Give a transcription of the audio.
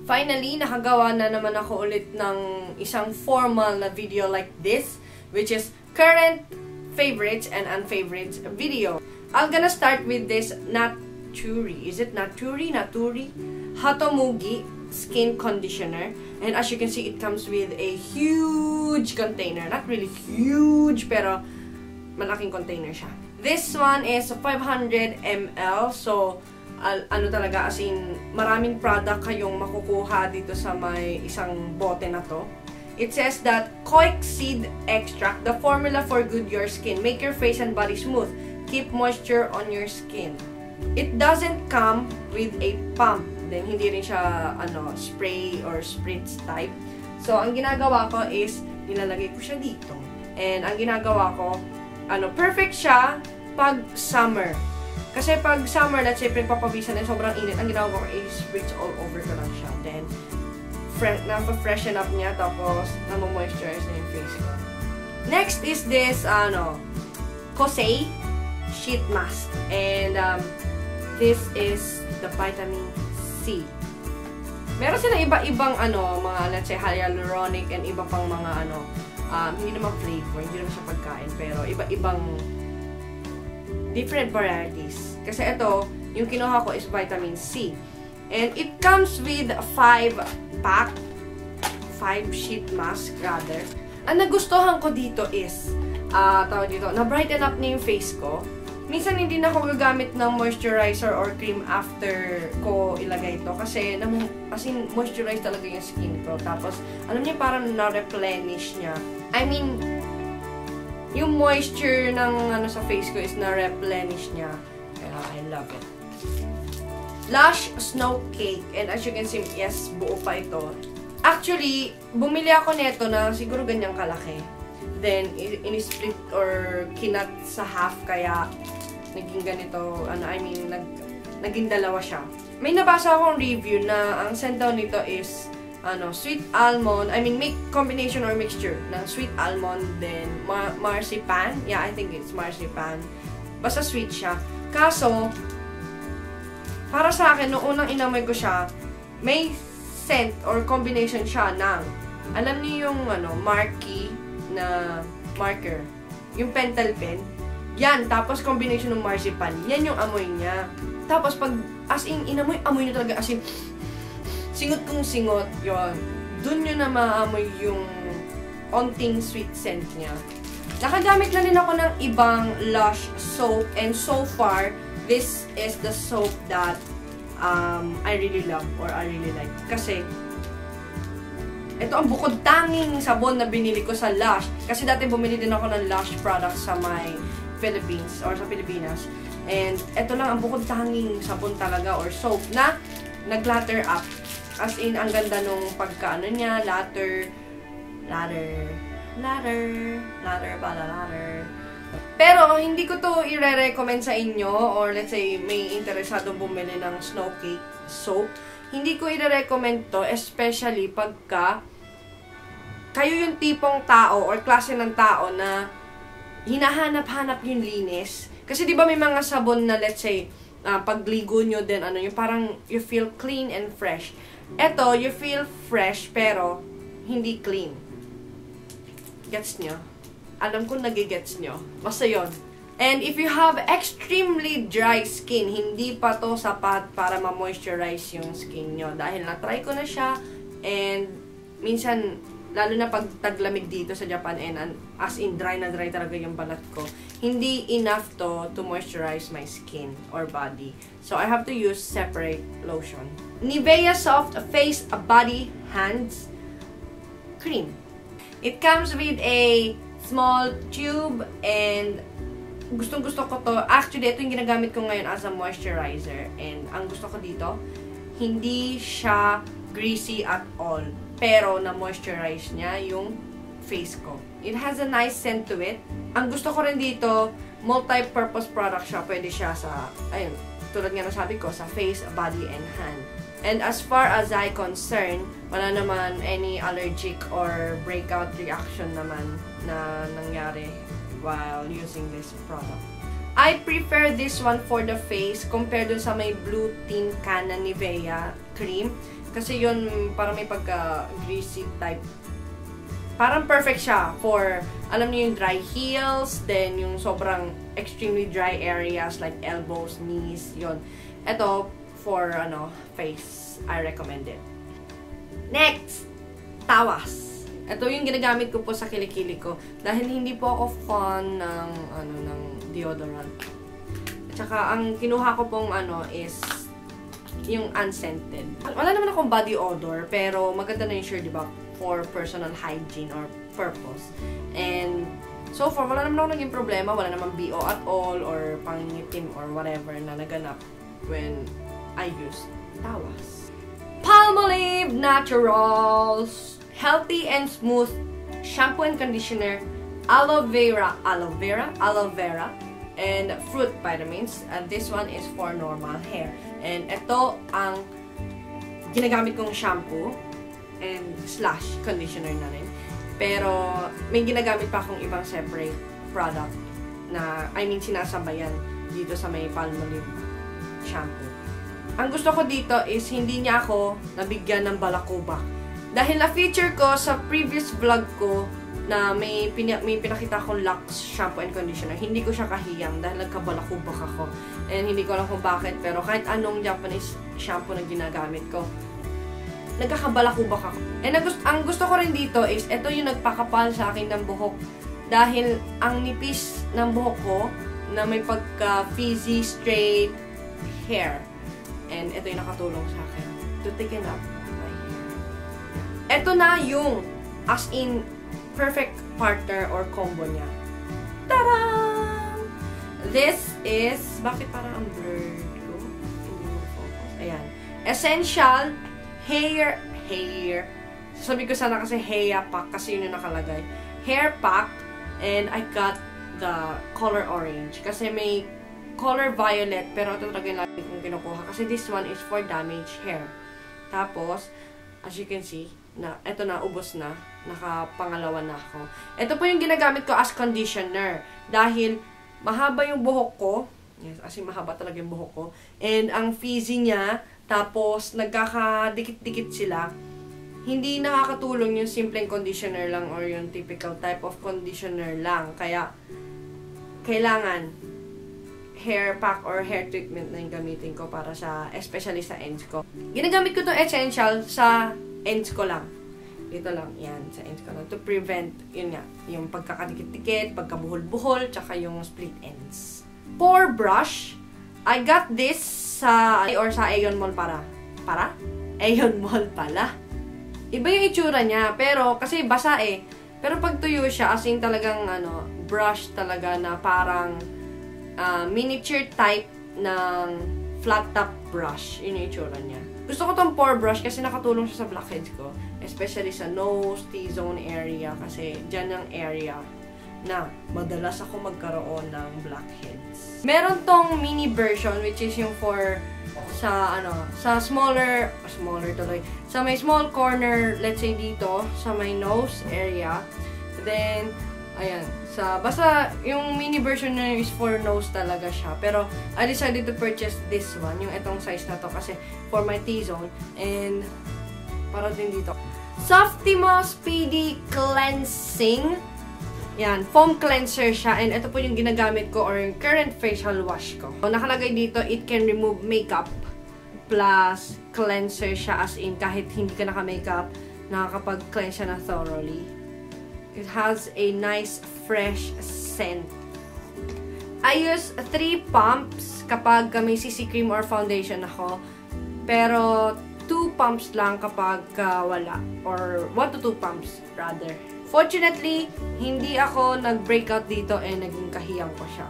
Finally, nakagawa na naman ako ulit ng isang formal na video like this, which is current favorites and unfavorites video. I'm gonna start with this Naturi. Is it Naturi? Naturi? Hatomugi skin conditioner. And as you can see, it comes with a huge container. Not really huge, pero malaking container siya. This one is 500 ml. So, ano talaga, as in, maraming product kayong makukuha dito sa may isang bote na to. It says that Koik Seed Extract, the formula for good your skin. Make your face and body smooth. Keep moisture on your skin. It doesn't come with a pump. Then, hindi rin siya, spray or spritz type. So, ang ginagawa ko is, nilalagay ko siya dito. And, ang ginagawa ko, perfect siya pag summer. Kasi pag summer, let's say, pagpapawisan na sobrang init, ang ginagawa ko is spritz all over ko lang siya. Then, na-freshen up niya, tapos, na-moisturize na yung face ko. Next is this, Kosei Sheet Mask. And, this is the vitamin C. Meron silang iba-ibang, mga, let's say, hyaluronic and iba pang mga, hindi naman flavor, hindi naman siya pagkain, pero iba-ibang different varieties. Kasi ito, yung kinuha ko is vitamin C. And it comes with 5 sheet mask rather. Ang nagustuhan ko dito is, na-brighten up na yung face ko. Minsan hindi na ako gagamit ng moisturizer or cream after ko ilagay ito. Kasi, as in, moisturize talaga yung skin ko. Tapos, alam niyo, parang na-replenish niya. I mean, yung moisture ng sa face ko is na-replenish niya. Kaya, I love it. Lush Snow Cake. And as you can see, yes, buo pa ito. Actually, bumili ako nito na siguro ganyang kalaki. Then, in-split or kinat sa half. Kaya, naging ganito, naging dalawa siya. May nabasa akong review na ang scent daw nito is sweet almond, make combination or mixture ng sweet almond, then marzipan. Yeah, I think it's marzipan. Basta sweet siya. Kaso, para sa akin, noong unang inamoy ko siya, may scent or combination siya ng, alam niyo yung, marquee na marker. Yung pentel pen. Yan, tapos combination ng marzipan. Yan yung amoy niya. Tapos, pag, as in, amoy niya talaga, as in, singot kong singot, yun. Dun yun na maamoy yung onting sweet scent niya. Nakagamit na din ako ng ibang Lush soap. And so far, this is the soap that I really love or I really like. Kasi, ito ang bukod tanging sabon na binili ko sa Lush. Kasi dati bumili din ako ng Lush products sa my Philippines or sa Pilipinas. And ito lang ang bukod tanging sabon talaga or soap na nag-lather up. As in, ang ganda nung ladder pala, ladder. Pero, hindi ko to i-recommend sa inyo, or let's say, may interesadong bumili ng Snow Cake soap. Hindi ko i-recommend to, especially pagka kayo yung tipong tao, or klase ng tao na hinahanap-hanap yung linis. Kasi di ba may mga sabon na, let's say, pagligo nyo din, yung parang you feel clean and fresh. Eto, you feel fresh, pero hindi clean. Gets nyo? Alam ko nagigets nyo. Basta yun. And if you have extremely dry skin, hindi pa to sapat para ma-moisturize yung skin nyo. Dahil na-try ko na siya, and minsan, lalo na pag taglamig dito sa Japan, and as in dry na dry talaga yung balat ko, hindi enough to moisturize my skin or body. So, I have to use separate lotion. Nivea Soft Face Body Hands Cream. It comes with a small tube, and gustong-gusto ko to. Actually, ito yung ginagamit ko ngayon as a moisturizer. And ang gusto ko dito, hindi siya greasy at all. Pero, na-moisturize niya yung face ko. It has a nice scent to it. Ang gusto ko rin dito, multi-purpose product siya. Pwede siya sa, ayun, tulad nga nasabi ko, sa face, body, and hand. And as far as I concern, wala naman any allergic or breakout reaction naman na nangyari while using this product. I prefer this one for the face compared dun sa may blue tin can na Nivea cream. Kasi yun, parang may pagka-greasy type. Parang perfect siya for, alam niyo yung dry heels, then yung sobrang extremely dry areas like elbows, knees, yun. Ito, for, face. I recommend it. Next! Tawas. Ito yung ginagamit ko po sa kilikili ko. Dahil hindi po ako fan ng, ng deodorant. At saka, ang kinuha ko pong, is yung unscented. Wala naman akong body odor, pero maganda na yung sure, di ba? For personal hygiene or purpose. And so far, wala naman ako naging problema. Wala naman BO at all or pangitim or whatever na naganap when I use Tawas. Palmolive Naturals Healthy and Smooth Shampoo and Conditioner, Aloe Vera, and Fruit Vitamins. And this one is for normal hair. And ito ang ginagamit kong shampoo and / conditioner na rin. Pero, may ginagamit pa akong ibang separate product na, sinasabayan dito sa may Palmolive shampoo. Ang gusto ko dito is, hindi niya ako nabigyan ng balakubak. Dahil na-feature ko sa previous vlog ko na may pinakita akong Lux shampoo and conditioner. Hindi ko siya kahiyang dahil nagkabalakubak ako. And hindi ko alam kung bakit, pero kahit anong Japanese shampoo na ginagamit ko, nagkakabalakubak ako. And ang gusto ko rin dito is, ito yung nagpakapal sa akin ng buhok. Dahil ang nipis ng buhok ko, na may pagka-frizzy, straight hair. And ito yung nakatulong sa akin to thicken up my hair. Ito na yung, as in, perfect partner or combo niya. Tada! This is, bakit parang ang blurred ko? Hindi mo focus. Ayan. Essential hair, sabi ko sana kasi hair pack, kasi yun yung nakalagay. Hair pack, and I got the color orange. Kasi may color violet, pero ito talaga yung lagi kong kinukuha. Kasi this one is for damaged hair. Tapos, as you can see, ito na, ubos na. Nakapangalawa na ako. Ito po yung ginagamit ko as conditioner. Dahil, mahaba yung buhok ko. Yes, as in, mahaba talaga yung buhok ko. And, ang frizzy niya, tapos, nagkakadikit-dikit sila. Hindi nakakatulong yung simpleng conditioner lang or yung typical type of conditioner lang. Kaya, kailangan hair pack or hair treatment na yung gamitin ko para sa, especially sa ends ko. Ginagamit ko itong essential sa ends ko lang. Dito lang, yan, sa ends ko lang. To prevent, yun nga, yung pagkakadikit-dikit, pagkabuhol-buhol, tsaka yung split ends. Pore brush, I got this sa Aeon Mall Aeon Mall pala. Iba yung itsura niya, pero kasi basa eh. Pero pag tuyo siya, as in talagang brush talaga na parang miniature type ng flat top brush. Yun yung itsura niya. Gusto ko tong pore brush kasi nakatulong siya sa blackheads ko. Especially sa nose, T-zone area. Kasi dyan yung area na madalas ako magkaroon ng blackheads. Meron tong mini version which is yung for sa smaller tuloy. Sa may small corner, let's say dito, sa may nose area. Then, ayan, basta yung mini version na is for nose talaga siya. Pero, I decided to purchase this one, yung itong size na to kasi for my T-zone. And, para din dito. Softimo Speedy Cleansing. Yan, foam cleanser siya. And ito po yung ginagamit ko or yung current facial wash ko. So, nakalagay dito, it can remove makeup. Plus, cleanser siya as in kahit hindi ka naka-makeup, nakakapag-cleanse siya na thoroughly. It has a nice, fresh scent. I use 3 pumps kapag may CC cream or foundation ako. Pero, 2 pumps lang kapag wala. Or 1 to 2 pumps, rather. Fortunately, hindi ako nag-breakout dito and naging kahiyang ko siya.